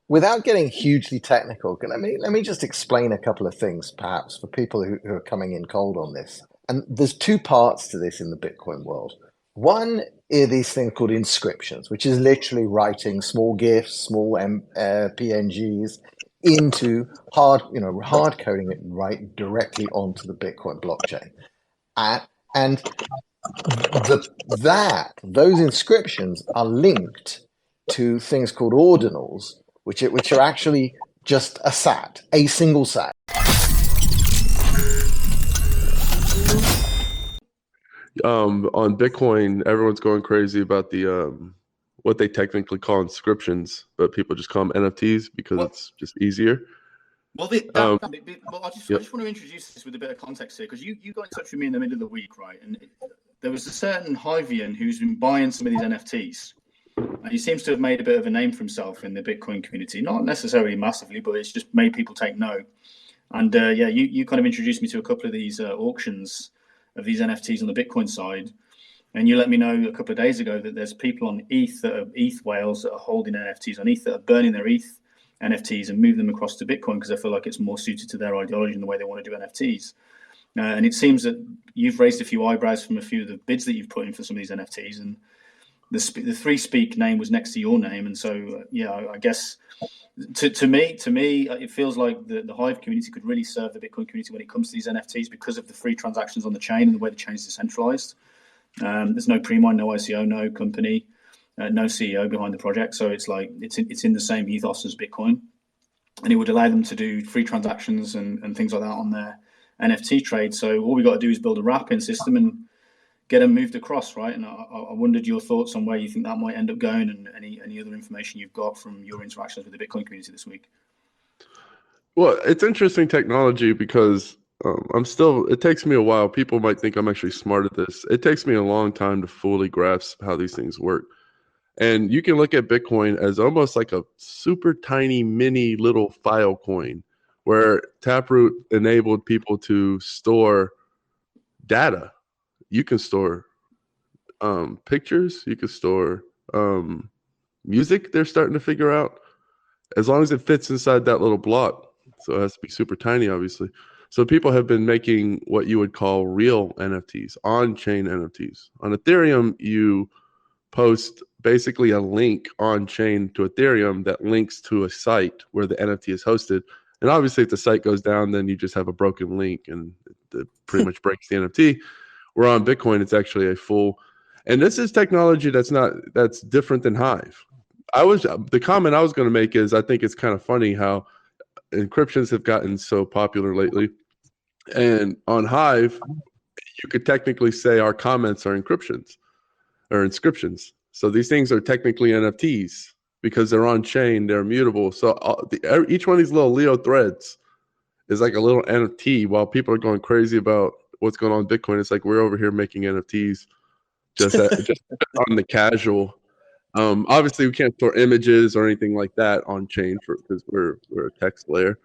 without getting hugely technical, let me just explain a couple of things, perhaps, for people who are coming in cold on this. And there's two parts to this in the Bitcoin world. One are these things called inscriptions, which is literally writing small GIFs, small PNGs into hard coding it right directly onto the Bitcoin blockchain. And those inscriptions are linked to things called ordinals, which are actually just a sat, a single sat. On Bitcoin, everyone's going crazy about the what they technically call inscriptions, but people just call them NFTs because it's just easier. Well, I just want to introduce this with a bit of context here, because you got in touch with me in the middle of the week, right? And there was a certain Hivian who's been buying some of these NFTs. And he seems to have made a bit of a name for himself in the Bitcoin community, not necessarily massively, but it's just made people take note. And you kind of introduced me to a couple of these auctions of these NFTs on the Bitcoin side. And you let me know a couple of days ago that there's people on ETH that are ETH whales that are holding NFTs on ETH that are burning their ETH NFTs and move them across to Bitcoin because they feel like it's more suited to their ideology and the way they want to do NFTs. And it seems that you've raised a few eyebrows from a few of the bids that you've put in for some of these NFTs, and the Three Speak name was next to your name. And so, I guess to me, it feels like the Hive community could really serve the Bitcoin community when it comes to these NFTs because of the free transactions on the chain and the way the chain is decentralized. There's no pre-mine, no ICO, no company, no CEO behind the project. So it's like it's in the same ethos as Bitcoin, and it would allow them to do free transactions and things like that on their NFT trade. So all we got to do is build a wrapping system and get them moved across, right? And I wondered your thoughts on where you think that might end up going, and any other information you've got from your interactions with the Bitcoin community this week. Well, it's interesting technology because it takes me a while. People might think I'm actually smart at this. It takes me a long time to fully grasp how these things work. And you can look at Bitcoin as almost like a super tiny mini little file coin where Taproot enabled people to store data. You can store pictures. You can store music. They're starting to figure out, as long as it fits inside that little block. So it has to be super tiny, obviously. So people have been making what you would call real NFTs, on-chain NFTs. On Ethereum, you post basically a link on-chain to Ethereum that links to a site where the NFT is hosted. And obviously, if the site goes down, then you just have a broken link and it pretty much breaks the NFT. Where on Bitcoin, it's actually a full. And this is technology that's different than Hive. The comment I was going to make is I think it's kind of funny how encryptions have gotten so popular lately. And on Hive, you could technically say our comments are encryptions or inscriptions. So these things are technically NFTs because they're on chain, they're immutable. So each one of these little Leo threads is like a little NFT. While people are going crazy about what's going on in Bitcoin, it's like we're over here making NFTs just on the casual. Obviously, we can't store images or anything like that on chain because we're a text layer.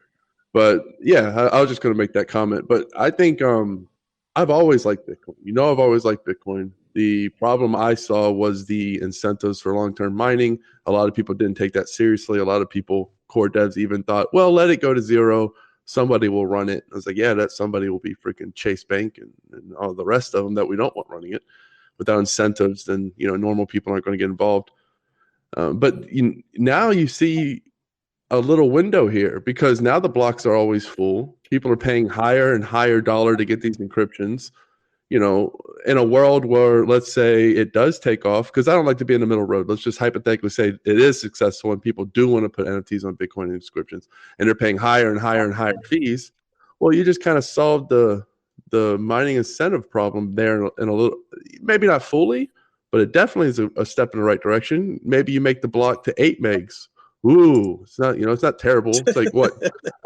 But yeah, I was just going to make that comment. But I think I've always liked Bitcoin. I've always liked Bitcoin. The problem I saw was the incentives for long-term mining. A lot of people didn't take that seriously. A lot of people, core devs, even thought, well, let it go to zero. Somebody will run it. I was like, yeah, that somebody will be freaking Chase Bank and all the rest of them that we don't want running it. Without incentives, then normal people aren't going to get involved. But now you see a little window here because now the blocks are always full. People are paying higher and higher dollar to get these encryptions. In a world where, let's say, it does take off, because I don't like to be in the middle road. Let's just hypothetically say it is successful and people do want to put NFTs on Bitcoin inscriptions and they're paying higher and higher and higher fees. Well, you just kind of solved the mining incentive problem there in a little, maybe not fully, but it definitely is a step in the right direction. Maybe you make the block to 8 megs. Ooh, it's not, it's not terrible. It's like what?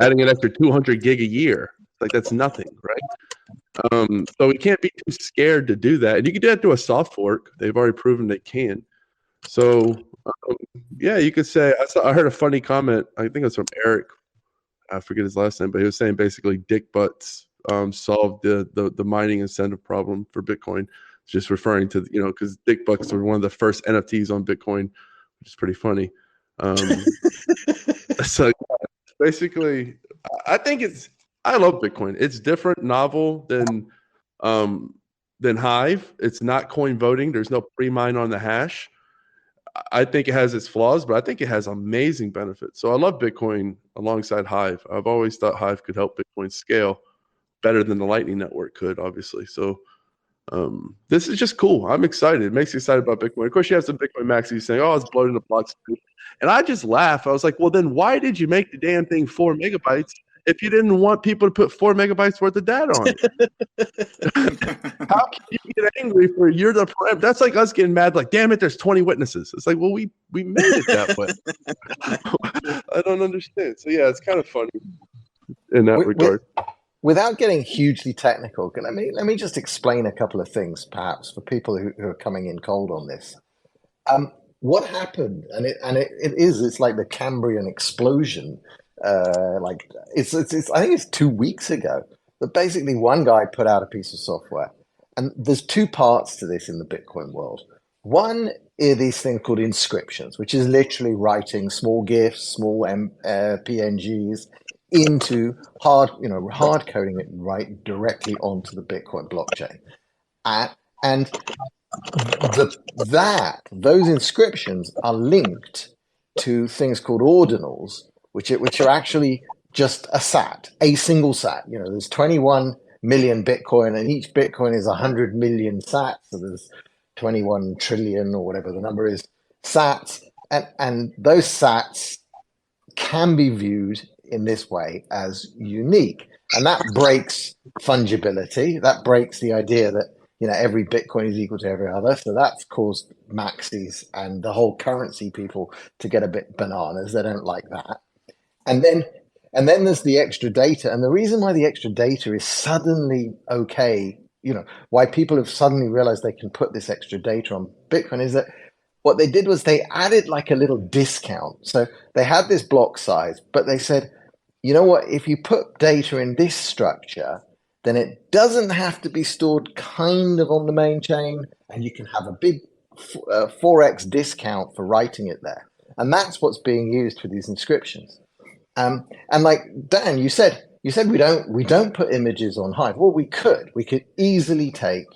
Adding an extra 200 gig a year. Like that's nothing, right? So we can't be too scared to do that. And you can do that through a soft fork. They've already proven they can. So yeah, you could say, I heard a funny comment. I think it's from Eric. I forget his last name, but he was saying basically dick butts solved the mining incentive problem for Bitcoin. Just referring to, because dick butts were one of the first NFTs on Bitcoin, which is pretty funny. So basically, I think I love Bitcoin. It's different, novel than Hive. It's not coin voting. There's no pre-mine on the hash. I think it has its flaws, but I think it has amazing benefits. So I love Bitcoin alongside Hive. I've always thought Hive could help Bitcoin scale better than the Lightning Network could, obviously. So this is just cool. I'm excited. It makes me excited about Bitcoin. Of course, you have some Bitcoin maxis saying, "Oh, it's bloating the blocks." And I just laugh. I was like, "Well, then why did you make the damn thing 4 megabytes if you didn't want people to put 4 megabytes worth of data on it?" How can you get angry for you're the prem? That's like us getting mad, like, damn it, there's 20 witnesses. It's like, well, we made it that way. I don't understand. So yeah, it's kind of funny in that regard. Without getting hugely technical, let me just explain a couple of things, perhaps, for people who are coming in cold on this. What happened, it's like the Cambrian explosion. Like it's I think it's 2 weeks ago that basically one guy put out a piece of software, and there's two parts to this in the Bitcoin world. One are these things called inscriptions, which is literally writing small GIFs, small PNGs into hard coding it right directly onto the Bitcoin blockchain, and those inscriptions are linked to things called ordinals, which are actually just a single sat. There's 21 million Bitcoin, and each Bitcoin is 100 million sats. So there's 21 trillion or whatever the number is sats, and those sats can be viewed in this way as unique, and that breaks fungibility. That breaks the idea that every Bitcoin is equal to every other. So that's caused maxis and the whole currency people to get a bit bananas. They don't like that. And then there's the extra data, and the reason why the extra data is suddenly okay, why people have suddenly realized they can put this extra data on Bitcoin, is that what they did was they added like a little discount. So they had this block size, but they said, you know what, if you put data in this structure, then it doesn't have to be stored kind of on the main chain, and you can have a big 4x discount for writing it there. And that's what's being used for these inscriptions. And like Dan, you said we don't put images on Hive. Well, we could easily take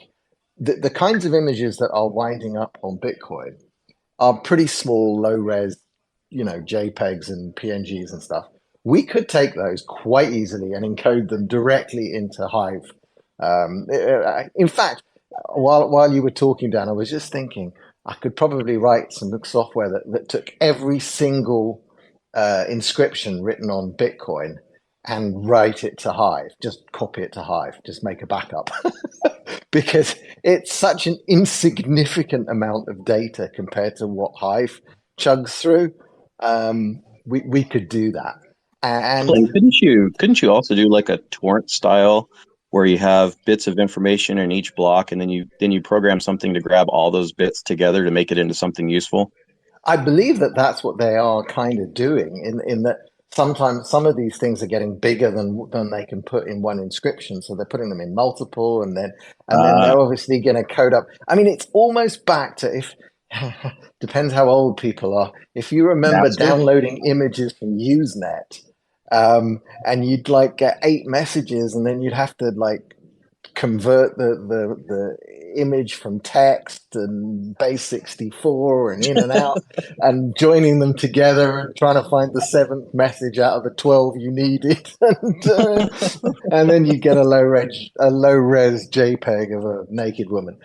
the kinds of images that are winding up on Bitcoin are pretty small, low res, JPEGs and PNGs and stuff. We could take those quite easily and encode them directly into Hive. In fact, while you were talking, Dan, I was just thinking I could probably write some software that took every single inscription written on Bitcoin and write it to Hive. Just copy it to Hive. Just make a backup. Because it's such an insignificant amount of data compared to what Hive chugs through. We could do that. And couldn't you also do like a torrent style where you have bits of information in each block, and then you program something to grab all those bits together to make it into something useful? I believe that's what they are kind of doing, in that sometimes some of these things are getting bigger than they can put in one inscription, so they're putting them in multiple, and then they're obviously going to code up. I mean, it's almost back to, if depends how old people are. If you remember downloading images from Usenet, and you'd like get 8 messages, and then you'd have to like convert the image from text and base 64 and in and out and joining them together and trying to find the 7th message out of the 12 you needed, and then you get a low res JPEG of a naked woman,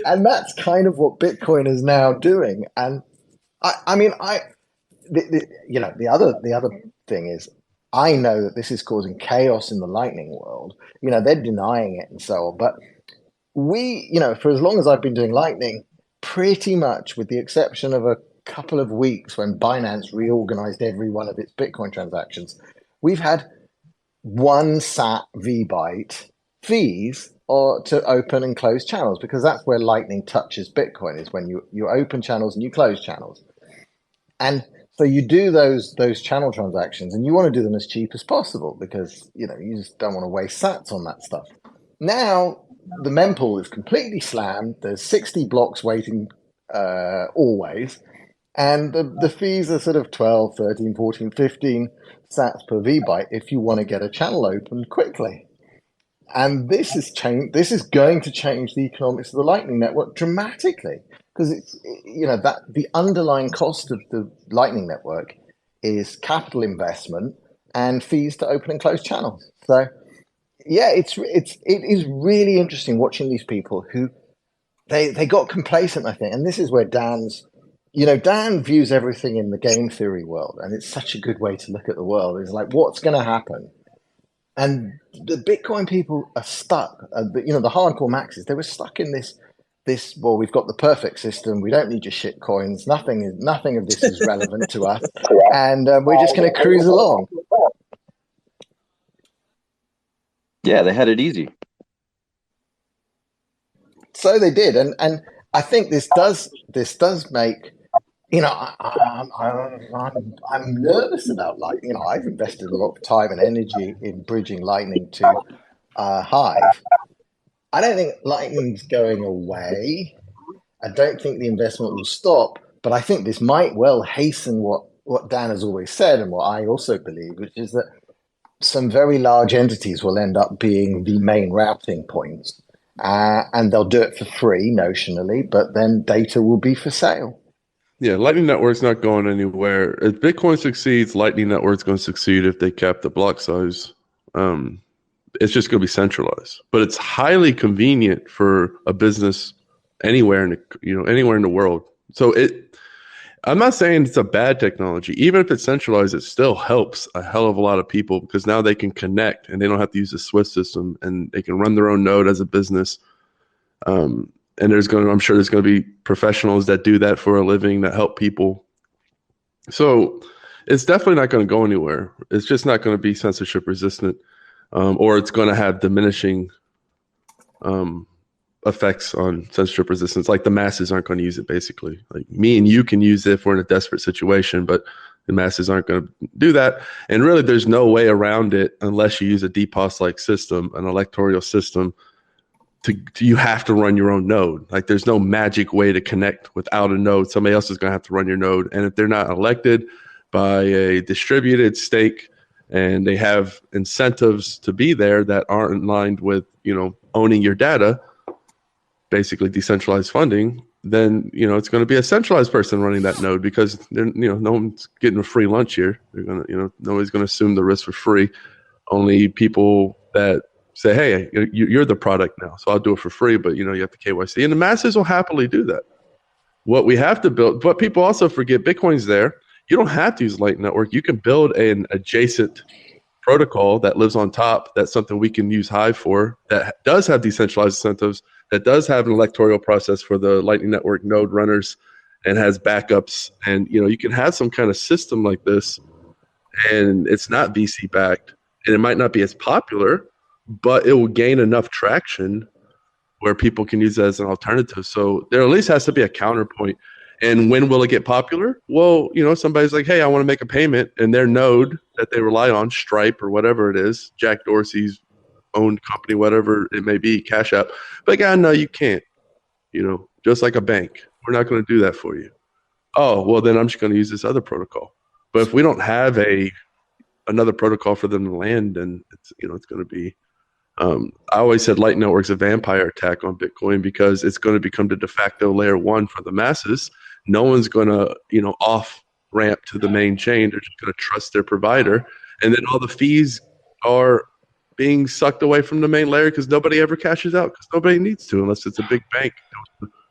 and that's kind of what Bitcoin is now doing. And the other thing is, I know that this is causing chaos in the Lightning world. They're denying it and so on. But we, for as long as I've been doing Lightning, pretty much with the exception of a couple of weeks when Binance reorganized every one of its Bitcoin transactions, we've had 1 sat VByte fees or to open and close channels, because that's where Lightning touches Bitcoin, is when you open channels and you close channels. And so you do those channel transactions, and you want to do them as cheap as possible, because you just don't want to waste sats on that stuff. Now the mempool is completely slammed. There's 60 blocks waiting always, And the fees are sort of 12, 13, 14, 15 sats per VByte if you want to get a channel open quickly. And this is going to change the economics of the Lightning Network dramatically, because it's, that the underlying cost of the Lightning Network is capital investment and fees to open and close channels. So yeah, it is really interesting watching these people who they got complacent, I think. And this is where Dan views everything in the game theory world, and it's such a good way to look at the world. It's like, what's going to happen? And the Bitcoin people are stuck. The hardcore maxis, they were stuck in this. Well, we've got the perfect system. We don't need your shit coins. Nothing of this is relevant to us, and we're just going to cruise along. Yeah, they had it easy. So they did, and I think this does make. I'm nervous about Lightning. I've invested a lot of time and energy in bridging Lightning to Hive. I don't think Lightning's going away. I don't think the investment will stop, but I think this might well hasten what Dan has always said and what I also believe, which is that some very large entities will end up being the main routing points, and they'll do it for free notionally, but then data will be for sale. Yeah, Lightning Network's not going anywhere. If Bitcoin succeeds, Lightning Network's going to succeed if they cap the block size. It's just going to be centralized, but it's highly convenient for a business anywhere in the world. So I'm not saying it's a bad technology. Even if it's centralized, it still helps a hell of a lot of people, because now they can connect and they don't have to use the Swift system, and they can run their own node as a business. And I'm sure there's going to be professionals that do that for a living that help people. So it's definitely not going to go anywhere. It's just not going to be censorship resistant, or it's going to have diminishing effects on censorship resistance. Like the masses aren't going to use it, basically. Like me and you can use it if we're in a desperate situation, but the masses aren't going to do that. And really, there's no way around it unless you use a DPoS-like system, an electoral system. You have to run your own node. Like there's no magic way to connect without a node. Somebody else is going to have to run your node. And if they're not elected by a distributed stake and they have incentives to be there that aren't aligned with, owning your data, basically decentralized funding, then, it's going to be a centralized person running that node, because no one's getting a free lunch here. They're going to, nobody's going to assume the risk for free. Only people that say, hey, you're the product now, so I'll do it for free, but you have to KYC. And the masses will happily do that. What we have to build, but people also forget, Bitcoin's there. You don't have to use Lightning Network. You can build an adjacent protocol that lives on top. That's something we can use Hive for, that does have decentralized incentives, that does have an electoral process for the Lightning Network node runners, and has backups. And you can have some kind of system like this, and it's not VC backed, and it might not be as popular, but it will gain enough traction where people can use it as an alternative. So there at least has to be a counterpoint. And when will it get popular? Well, somebody's like, hey, I want to make a payment, and their node that they rely on, Stripe or whatever it is, Jack Dorsey's owned company, whatever it may be, Cash App. But no, you can't, just like a bank. We're not going to do that for you. Oh, well, then I'm just going to use this other protocol. But if we don't have another protocol for them to land, then it's going to be, I always said Lightning Network's a vampire attack on Bitcoin, because it's going to become the de facto layer one for the masses. No one's going to, off ramp to the main chain. They're just going to trust their provider. And then all the fees are being sucked away from the main layer, because nobody ever cashes out, because nobody needs to, unless it's a big bank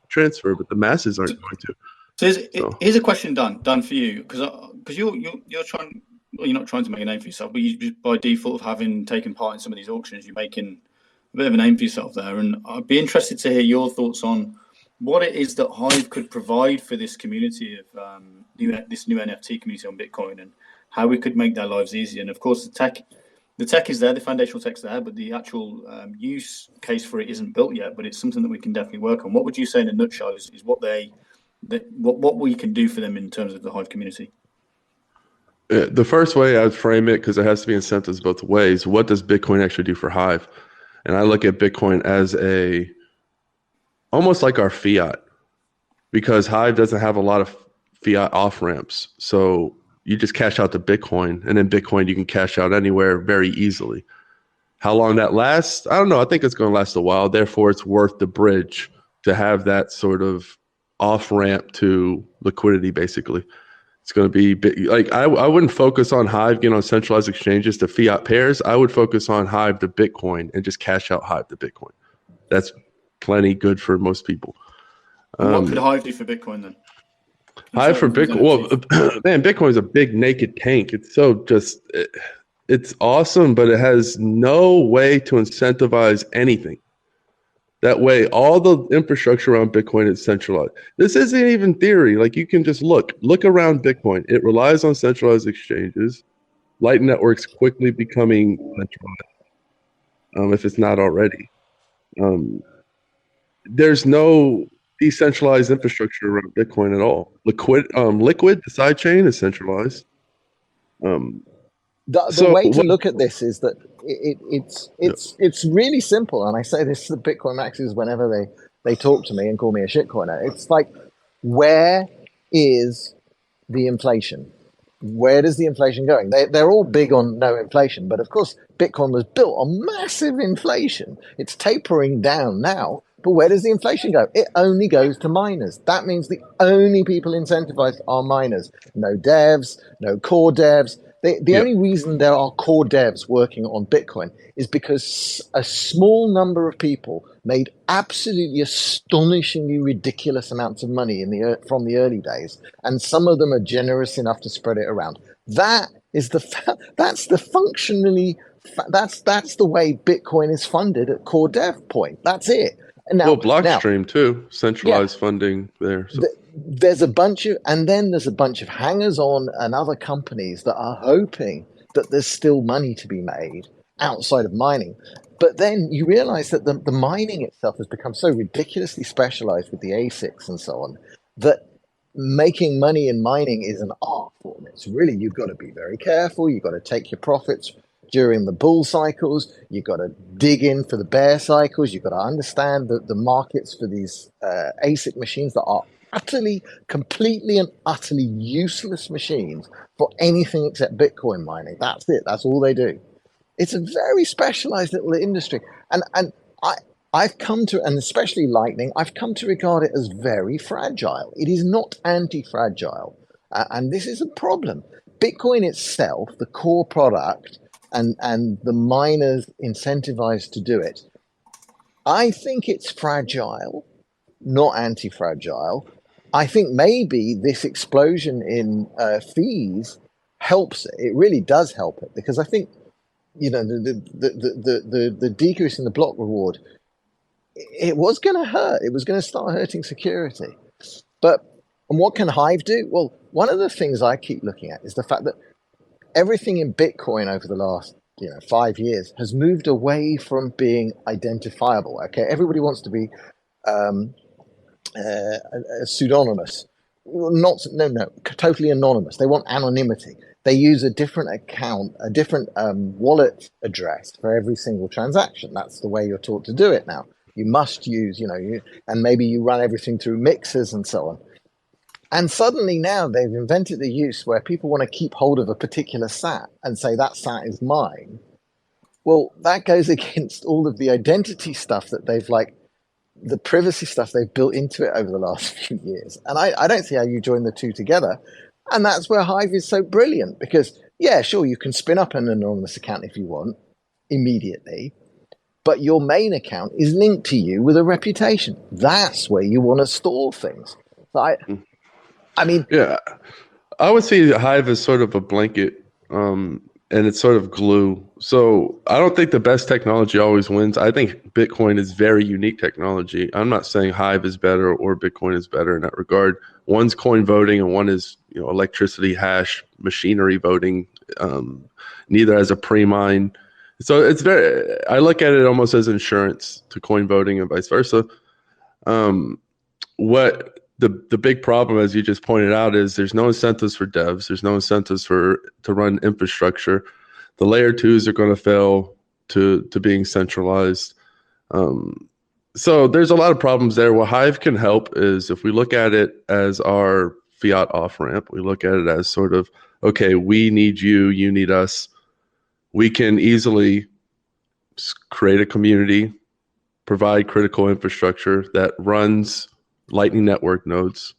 transfer, but the masses aren't going to. So here's a question, Dan, for you, because you're trying. Well, you're not trying to make a name for yourself, but you, by default of having taken part in some of these auctions, you're making a bit of a name for yourself there. And I'd be interested to hear your thoughts on what it is that Hive could provide for this community of this new NFT community on Bitcoin, and how we could make their lives easier. And of course, the tech is there, the foundational tech's there, but the actual use case for it isn't built yet. But it's something that we can definitely work on. What would you say in a nutshell is what we can do for them in terms of the Hive community? The first way I'd frame it, because there has to be incentives both ways, what does Bitcoin actually do for Hive? And I look at Bitcoin as almost like our fiat, because Hive doesn't have a lot of fiat off ramps. So you just cash out to Bitcoin, and then Bitcoin you can cash out anywhere very easily. How long that lasts, I don't know. I think it's going to last a while. Therefore, it's worth the bridge to have that sort of off ramp to liquidity, basically. It's going to be like I wouldn't focus on Hive getting on centralized exchanges to fiat pairs. I would focus on Hive to Bitcoin and just cash out Hive to Bitcoin. That's plenty good for most people. What could Hive do for Bitcoin then? Hive for Bitcoin. Well, man, Bitcoin is a big naked tank. It's so just, it's awesome, but it has no way to incentivize anything. That way, all the infrastructure around Bitcoin is centralized. This isn't even theory. Like, you can just look around Bitcoin. It relies on centralized exchanges. Light networks quickly becoming centralized, if it's not already. There's no decentralized infrastructure around Bitcoin at all. Liquid, the side chain is centralized. The way to look at this is that it's really simple, and I say this to the Bitcoin maxis whenever they talk to me and call me a shitcoiner. It's like, where is the inflation? Where does the inflation going? They're all big on no inflation, but of course Bitcoin was built on massive inflation. It's tapering down now, but where does the inflation go? It only goes to miners. That means the only people incentivized are miners. No devs, no core devs. The only reason there are core devs working on Bitcoin is because a small number of people made absolutely astonishingly ridiculous amounts of money from the early days, and some of them are generous enough to spread it around. That's the way Bitcoin is funded at core dev point. That's it. And now, Blockstream too, centralized funding there. So. There's a bunch of hangers-on and other companies that are hoping that there's still money to be made outside of mining. But then you realize that the mining itself has become so ridiculously specialized with the ASICs and so on that making money in mining is an art form. It's really, you've got to be very careful. You've got to take your profits during the bull cycles. You've got to dig in for the bear cycles. You've got to understand the markets for these ASIC machines that are completely and utterly useless machines for anything except Bitcoin mining. That's it. That's all they do. It's a very specialized little industry. And I've come to, and especially Lightning, I've come to regard it as very fragile. It is not anti-fragile. And this is a problem. Bitcoin itself, the core product, and the miners incentivized to do it, I think it's fragile, not anti-fragile. I think maybe this explosion in fees helps it. It really does help it, because I think, the decrease in the block reward, it was going to hurt. It was going to start hurting security. And what can Hive do? Well, one of the things I keep looking at is the fact that everything in Bitcoin over the last 5 years has moved away from being identifiable. Okay, everybody wants to be pseudonymous, totally anonymous. They want anonymity. They use a different account, a different wallet address for every single transaction. That's the way you're taught to do it now. You must use, and maybe you run everything through mixers and so on. And suddenly now they've invented a use where people want to keep hold of a particular sat and say that sat is mine. Well, that goes against all of the identity stuff that the privacy stuff they've built into it over the last few years. And I don't see how you join the two together. And that's where Hive is so brilliant, because, yeah, sure, you can spin up an anonymous account if you want immediately, but your main account is linked to you with a reputation. That's where you want to store things. So yeah, I would see Hive as sort of a blanket, and it's sort of glue. So I don't think the best technology always wins. I think Bitcoin is very unique technology. I'm not saying Hive is better or Bitcoin is better in that regard. One's coin voting and one is electricity hash machinery voting. Neither has a pre-mine. So it's I look at it almost as insurance to coin voting and vice versa. What the big problem, as you just pointed out, is there's no incentives for devs. There's no incentives to run infrastructure. The layer twos are going to fail to being centralized. So there's a lot of problems there. What Hive can help is if we look at it as our fiat off ramp. We look at it as sort of, okay, we need you, you need us. We can easily create a community, provide critical infrastructure that runs Lightning Network nodes,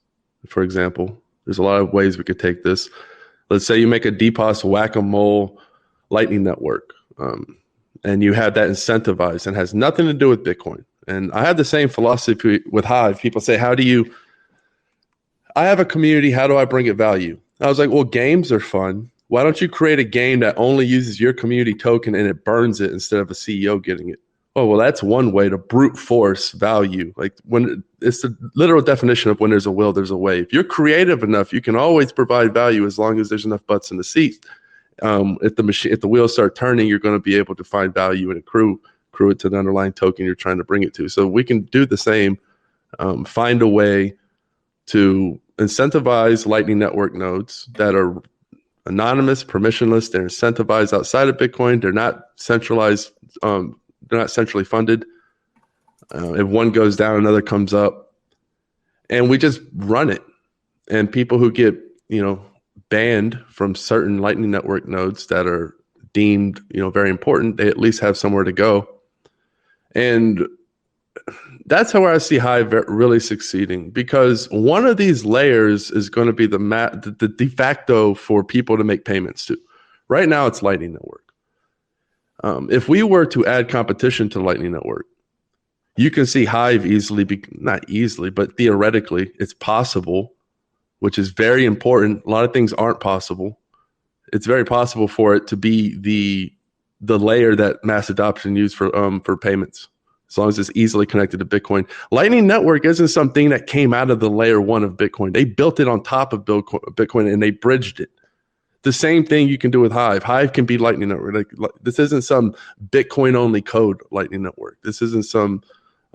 for example. There's a lot of ways we could take this. Let's say you make a DPoS whack-a-mole Lightning Network, and you have that incentivized and has nothing to do with Bitcoin. And I have the same philosophy with Hive. People say, I have a community, how do I bring it value? I was like, well, games are fun. Why don't you create a game that only uses your community token and it burns it instead of a CEO getting it? Oh, well, that's one way to brute force value. Like when it's the literal definition of when there's a will, there's a way. If you're creative enough, you can always provide value as long as there's enough butts in the seat. If the wheels start turning, you're going to be able to find value and accrue it to the underlying token you're trying to bring it to. So we can do the same, find a way to incentivize Lightning Network nodes that are anonymous, permissionless. They're incentivized outside of Bitcoin. They're not centralized. They're not centrally funded. If one goes down, another comes up, and we just run it. And people who get, banned from certain Lightning Network nodes that are deemed, very important, they at least have somewhere to go. And that's how I see Hive really succeeding, because one of these layers is going to be the de facto for people to make payments to. Right now, it's Lightning Network. If we were to add competition to Lightning Network, you can see Hive not easily, but theoretically, it's possible, which is very important. A lot of things aren't possible. It's very possible for it to be the layer that mass adoption used for payments, as long as it's easily connected to Bitcoin. Lightning Network isn't something that came out of the layer one of Bitcoin. They built it on top of Bitcoin and they bridged it. The same thing you can do with Hive. Hive can be Lightning Network. Like, this isn't some Bitcoin-only code Lightning Network. This isn't some.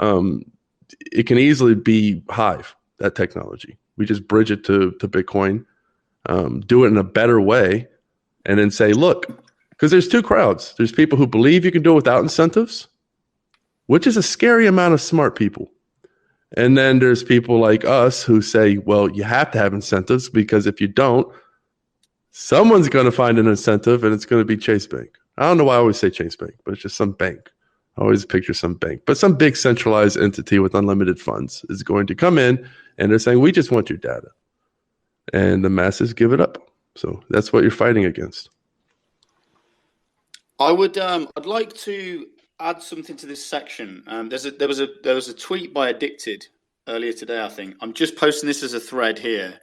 It can easily be Hive, that technology. We just bridge it to Bitcoin, do it in a better way, and then say, look, because there's two crowds. There's people who believe you can do it without incentives, which is a scary amount of smart people. And then there's people like us who say, well, you have to have incentives, because if you don't, someone's going to find an incentive, and it's going to be Chase Bank. I don't know why I always say Chase Bank, but it's just some bank. I always picture some bank. But some big centralized entity with unlimited funds is going to come in, and they're saying, we just want your data. And the masses give it up. So that's what you're fighting against. I'd like to add something to this section. There was a tweet by Addicted earlier today, I think. I'm just posting this as a thread here.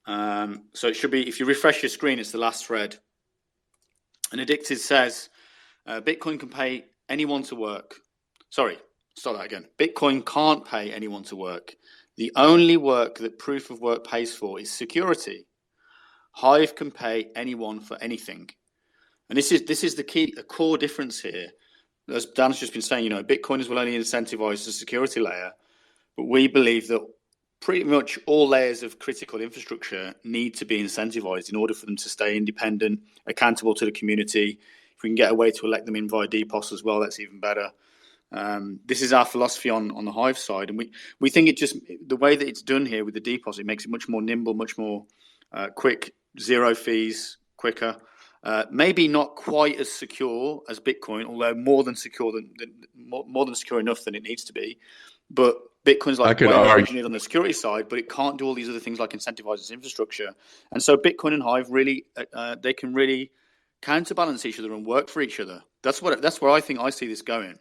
So it should be, if you refresh your screen, it's the last thread. And Addicted says, Bitcoin can pay anyone to work. Sorry, start that again. Bitcoin can't pay anyone to work. The only work that proof of work pays for is security. Hive can pay anyone for anything. And this is the core difference here. As Dan's just been saying, Bitcoiners will only incentivize the security layer, but we believe that pretty much all layers of critical infrastructure need to be incentivized in order for them to stay independent, accountable to the community. If we can get a way to elect them in via DPoS as well, that's even better. This is our philosophy on the Hive side, and we think it just, the way that it's done here with the DPoS, it makes it much more nimble, much more quick, zero fees, quicker. Maybe not quite as secure as Bitcoin, although more than secure enough than it needs to be. But Bitcoin's like way more engineered on the security side, but it can't do all these other things like incentivize its infrastructure. And so Bitcoin and Hive really, they can really counterbalance each other and work for each other. That's where I think I see this going.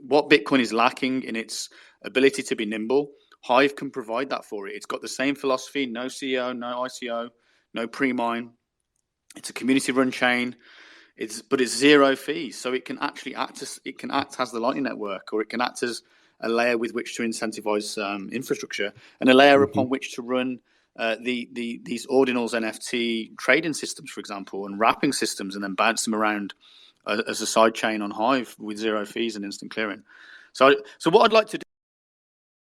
What Bitcoin is lacking in its ability to be nimble, Hive can provide that for it. It's got the same philosophy: no CEO, no ICO, no pre-mine. It's a community-run chain. But it's zero fees, so it can actually act as the Lightning Network, or it can act as a layer with which to incentivize infrastructure, and a layer upon which to run these Ordinals NFT trading systems, for example, and wrapping systems, and then bounce them around as a side chain on Hive with zero fees and instant clearing. So what I'd like to do